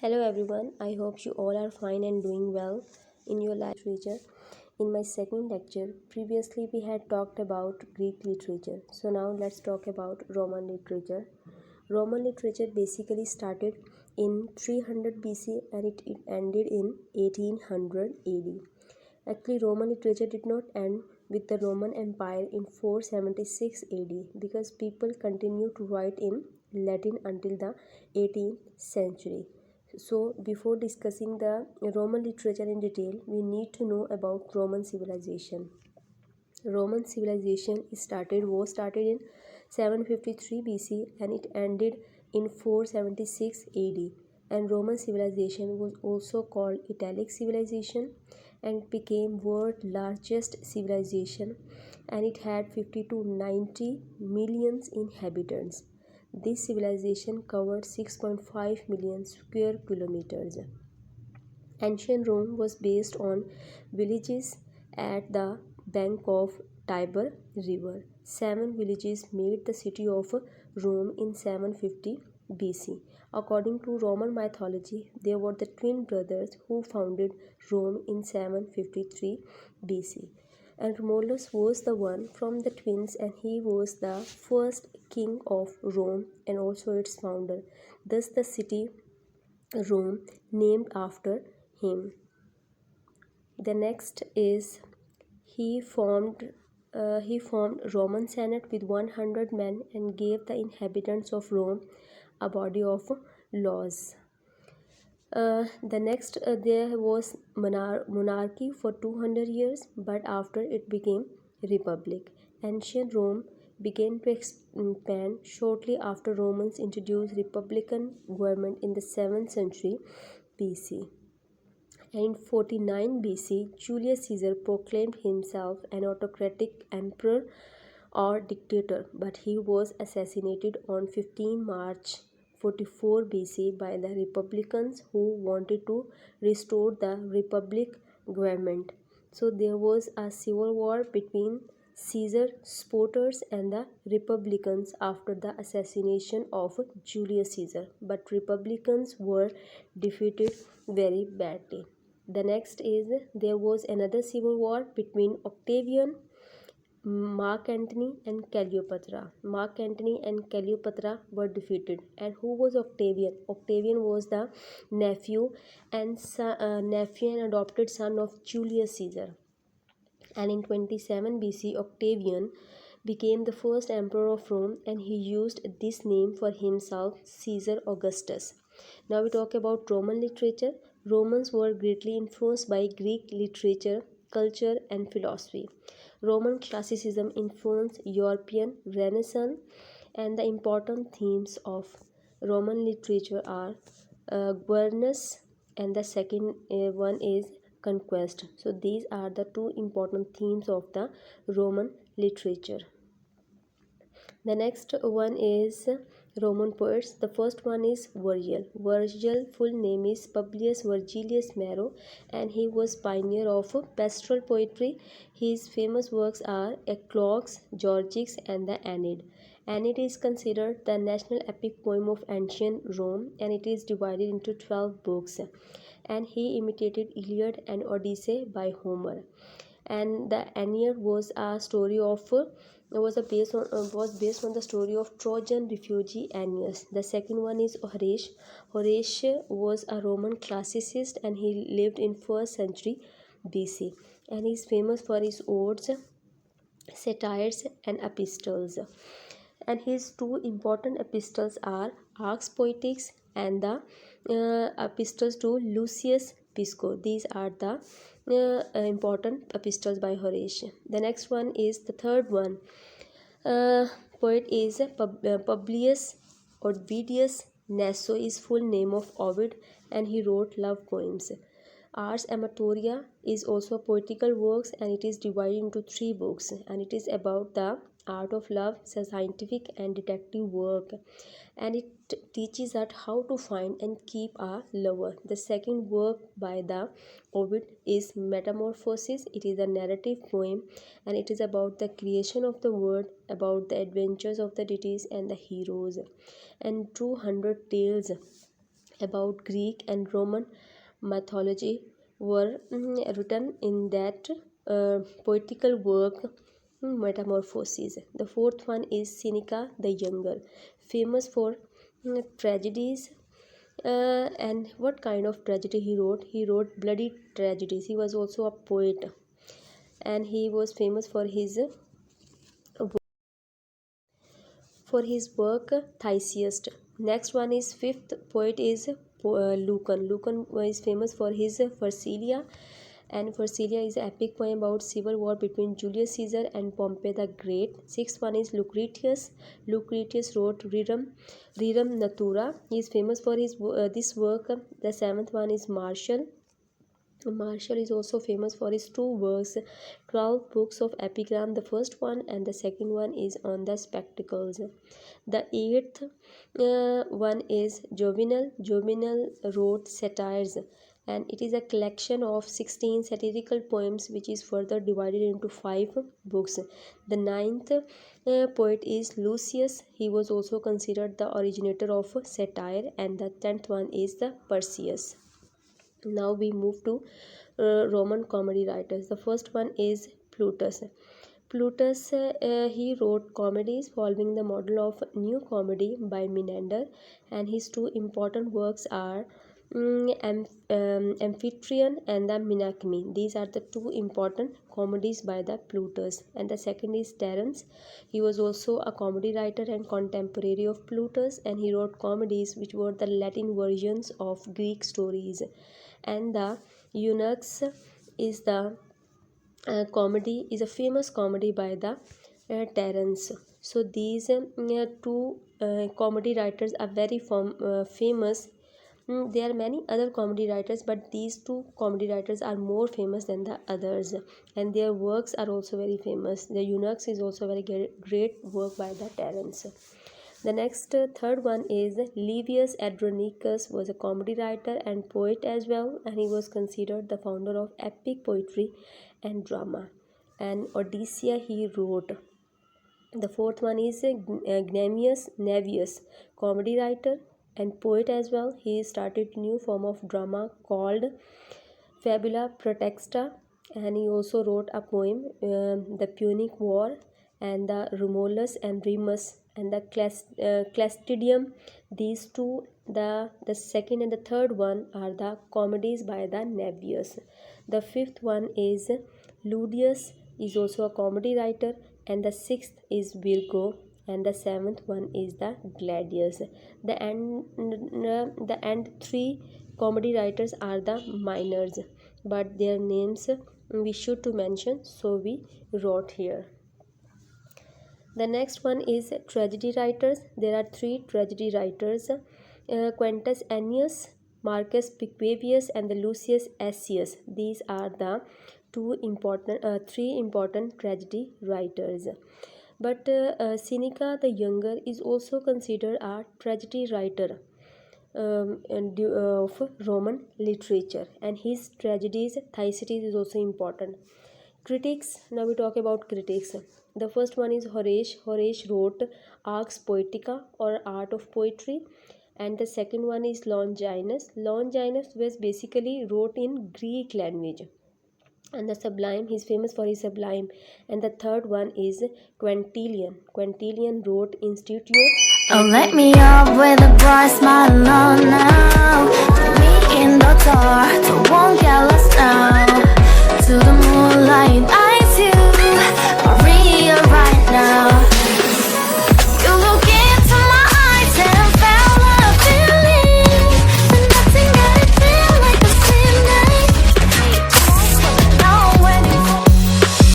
Hello everyone, I hope you all are fine and doing well in your literature. In my second lecture, previously we had talked about Greek literature. So now let's talk about Roman literature. Roman literature basically started in 300 BC and it ended in 1800 AD. Actually, Roman literature did not end with the Roman Empire in 476 AD because people continued to write in Latin until the 18th century. So, before discussing the Roman literature in detail, we need to know about Roman civilization. Roman civilization was started in 753 BC and it ended in 476 AD. And Roman civilization was also called Italic civilization and became world's largest civilization, and it had 50 to 90 millions inhabitants. This civilization covered 6.5 million square kilometers. Ancient Rome was based on villages at the bank of Tiber River. 7 villages made the city of Rome in 750 BC. According to Roman mythology, they were the twin brothers who founded Rome in 753 BC. And Romulus was the one from the twins, and he was the first king of Rome and also its founder. Thus, the city Rome named after him. The next is he formed Roman Senate with 100 men and gave the inhabitants of Rome a body of laws. The next there was monarchy for 200 years, but after it became republic. Ancient Rome began to expand shortly after Romans introduced republican government in the 7th century BC. In 49 BC, Julius Caesar proclaimed himself an autocratic emperor or dictator, but he was assassinated on 15 March 44 BC by the Republicans who wanted to restore the republic government. So there was a civil war between Caesar supporters and the Republicans after the assassination of Julius Caesar, but Republicans were defeated very badly. The next is there was another civil war between Octavian, Mark Antony and Cleopatra. Mark Antony and Cleopatra were defeated. And who was Octavian? Octavian was the nephew and adopted son of Julius Caesar. And in 27 BC, Octavian became the first emperor of Rome, and he used this name for himself, Caesar Augustus. Now we talk about Roman literature. Romans were greatly influenced by Greek literature, culture, and philosophy. Roman classicism influenced European Renaissance, and the important themes of Roman literature are governance, and the second one is conquest. So these are the two important themes of the Roman literature. The next one is Roman poets. The first one is Virgil. Virgil full name is Publius Virgilius Maro, and he was pioneer of pastoral poetry. His famous works are Eclogues, Georgics, and the Aeneid. Aeneid is considered the national epic poem of ancient Rome, and it is divided into 12 books. And he imitated Iliad and Odyssey by Homer. And the Aeneid was a story of was based on the story of Trojan refugee Aeneas. The second one is Horace. Horace was a Roman classicist, and he lived in 1st century BC, and he is famous for his odes, satires, and epistles. And his two important epistles are Ars Poetics and the epistles to Lucius Pisco. These are the important epistles by Horace. The next one is the third one. Poet is Publius Ovidius Naso is full name of Ovid, and he wrote love poems. Ars Amatoria is also poetical works, and it is divided into 3 books, and it is about the art of love, scientific and detective work, and it teaches us how to find and keep a lover. The second work by the Ovid is Metamorphosis. It is a narrative poem, and it is about the creation of the world, about the adventures of the deities and the heroes. And 200 Tales about Greek and Roman mythology were written in that poetical work Metamorphoses. The fourth one is Seneca the Younger, famous for tragedies. And what kind of tragedy he wrote? He wrote bloody tragedies. He was also a poet, and he was famous for his work Theseus. Next one is fifth poet is Lucan. Lucan is famous for his Pharsalia, and Pharsalia is an epic poem about civil war between Julius Caesar and Pompey the Great. Sixth one is Lucretius. Lucretius wrote Rerum Natura. He is famous for his this work. The seventh one is Martial. Martial is also famous for his two works, 12 books of epigram, the first one, and the second one is on the spectacles. The eighth one is Jovinal. Jovinal wrote satires, and it is a collection of 16 satirical poems which is further divided into 5 books. The ninth poet is Lucius. He was also considered the originator of satire, and the 10th one is the Perseus. Now we move to Roman comedy writers. The first one is Plutus. Plutus he wrote comedies following the model of New Comedy by Menander, and his two important works are Amphitryon and the Menachmi. These are the two important comedies by the Plutus. And the second is Terence. He was also a comedy writer and contemporary of Plutus, and he wrote comedies which were the Latin versions of Greek stories. And the Eunuchs is the comedy is a famous comedy by the Terence. So these two comedy writers are very famous. There are many other comedy writers, but these two comedy writers are more famous than the others, and their works are also very famous. The Eunuchs is also a very great work by the Terence. The next third one is Livius Andronicus, was a comedy writer and poet as well, and he was considered the founder of epic poetry and drama. And Odyssea he wrote. The fourth one is Gnaeus Naevius, comedy writer and poet as well. He started a new form of drama called Fabula Protexta, and he also wrote a poem, The Punic War, and the Romulus and Remus, and the Clastidium. These two, the second and the third one, are the comedies by the Naevius. The fifth one is Ludius, is also a comedy writer, and the sixth is Virgo, and the seventh one is the Gladius. The end three comedy writers are the minors, but their names we should to mention, so we wrote here. The next one is tragedy writers. There are 3 tragedy writers, Quintus Ennius, Marcus Picquavius, and the Lucius Accius. These are the 3 important tragedy writers. But Seneca the Younger is also considered a tragedy writer of Roman literature, and his tragedies, Thyestes, is also important. Critics, now we talk about critics. The first one is Horace. Horace wrote Ars Poetica, or Art of Poetry, and the second one is Longinus. Longinus was basically wrote in Greek language. And the Sublime, he's famous for his Sublime. And the third one is Quintilian. Quintilian wrote Institutio. Oh, let me up with a bright smile on now.